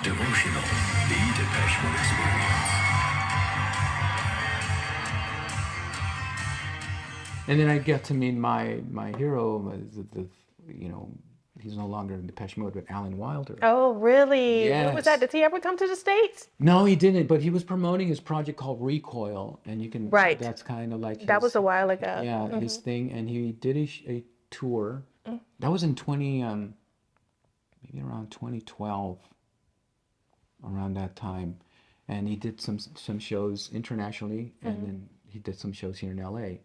Devotional, the Depeche Mode experience. And then I get to meet my hero, you know, he's no longer in Depeche Mode, but Alan Wilder. Oh, really? When was that? Yes. Did he ever come to the States? No, he didn't, but he was promoting his project called Recoil, and Right. that's kind of like That was his, a while ago. yeah, his thing. And he did a tour. That was in maybe around 2012, around that time. And he did some shows internationally, and then he did some shows here in LA.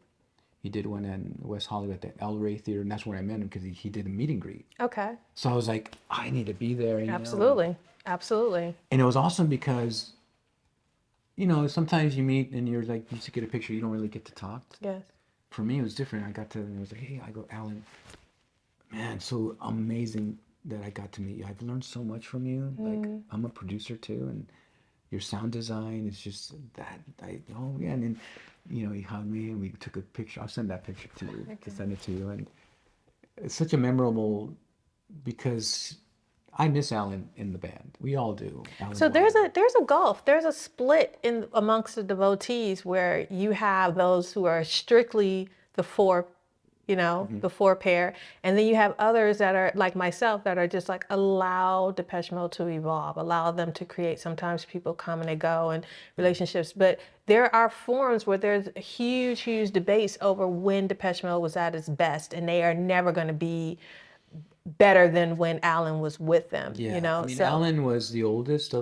He did one in West Hollywood at the El Rey Theater, and that's where I met him because he did a meet and greet. Okay. So I was like, I need to be there, Absolutely. Absolutely. And it was awesome because, sometimes you meet and you're like, you just get a picture, you don't really get to talk. Yes. For me, it was different. I got to, and it was like, hey, I go, Alan, man, so amazing that I got to meet you. I've learned so much from you. Like, I'm a producer too, and your sound design is just that. Oh yeah, and then, he hugged me and we took a picture. I'll send that picture to you, to send it to you. And it's such a memorable, because I miss Alan in the band. We all do. Alan So there's Wilder. a gulf. There's a split in amongst the devotees where you have those who are strictly the four, the four pair, and then you have others that are like myself that are just like allow Depeche Mode to evolve, allow them to create. Sometimes people come and they go and relationships, but there are forums where there's huge debates over when Depeche Mode was at its best, and they are never going to be better than when Alan was with them. Yeah, I mean, So Alan was the oldest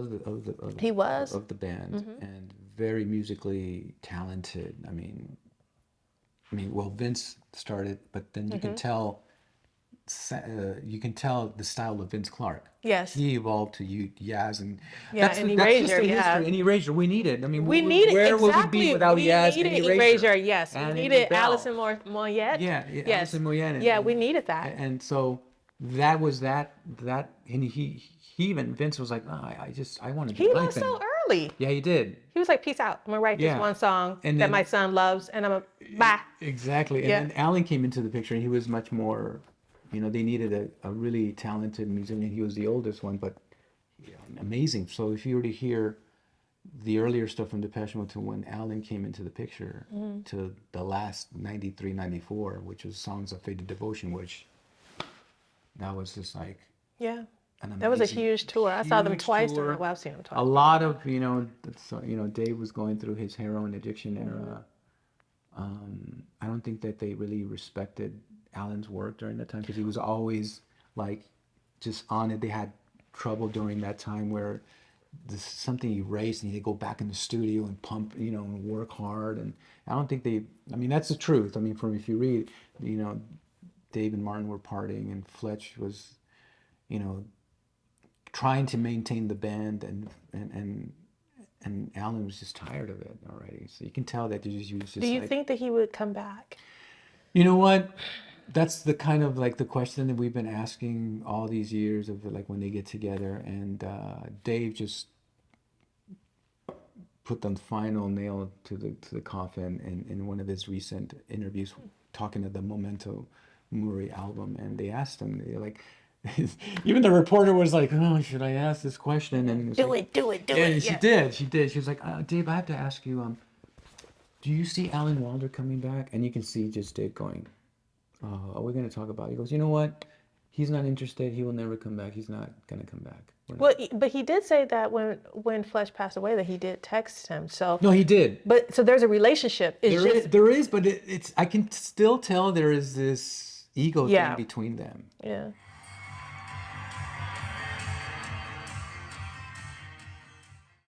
he was. of the band, and very musically talented. Well, Vince started, but then you can tell the style of Vince Clarke. Yes. He evolved to Yaz, and Yeah, that's and that's just Erasure, the yeah. history. And Erasure, we need it. I mean, We need it, where would we exactly. be without We Yaz needed and Erasure, yes. And We in needed Bell. Alison Moyet. Yeah, Yes. Alison Moyet. Yeah, we needed that. And so that was that, and he even Vince was like, oh, I want to do He my left thing. so early. Yeah, he did. He was like, peace out. I'm going to write Yeah. this one song And that then- my son loves, and I'm going to, bye. Exactly. And Yeah. then Alan came into the picture, and he was much more, they needed a really talented musician. He was the oldest one, but amazing. So if you were to hear the earlier stuff from Depeche Mode to when Alan came into the picture, to the last 93, 94, which was Songs of Faded Devotion, which that was just like Yeah. an That was a amazing, huge tour. I saw them huge twice. tour. Well, I've seen them twice. A lot of, Dave was going through his heroin addiction era. I don't think that they really respected Alan's work during that time because he was always like just on it. They had trouble during that time where something erased and he'd go back in the studio and pump, and work hard. And I don't think that's the truth. If you read, Dave and Martin were partying and Fletch was, trying to maintain the band, and Alan was just tired of it already. So you can tell that he was just Do you like, think that he would come back? you know what? That's the kind of like the question that we've been asking all these years of like when they get together, and Dave just put the final nail to the coffin in one of his recent interviews, talking to the Memento Mori album, and they asked him, they're like, even the reporter was like, oh, should I ask this question? And it was Do like, it, do it, do yeah, it. she did. She was like, Dave, I have to ask you, do you see Alan Wilder coming back? And you can see just Dave going, are we going to talk about it? He goes, you know what? He's not interested. He will never come back. He's not going to come back. Well, but he did say that when Fletch passed away that he did text him. So No, he did. But so there's a relationship. It's There is, but it's. I can still tell there is this ego Yeah. thing between them. yeah.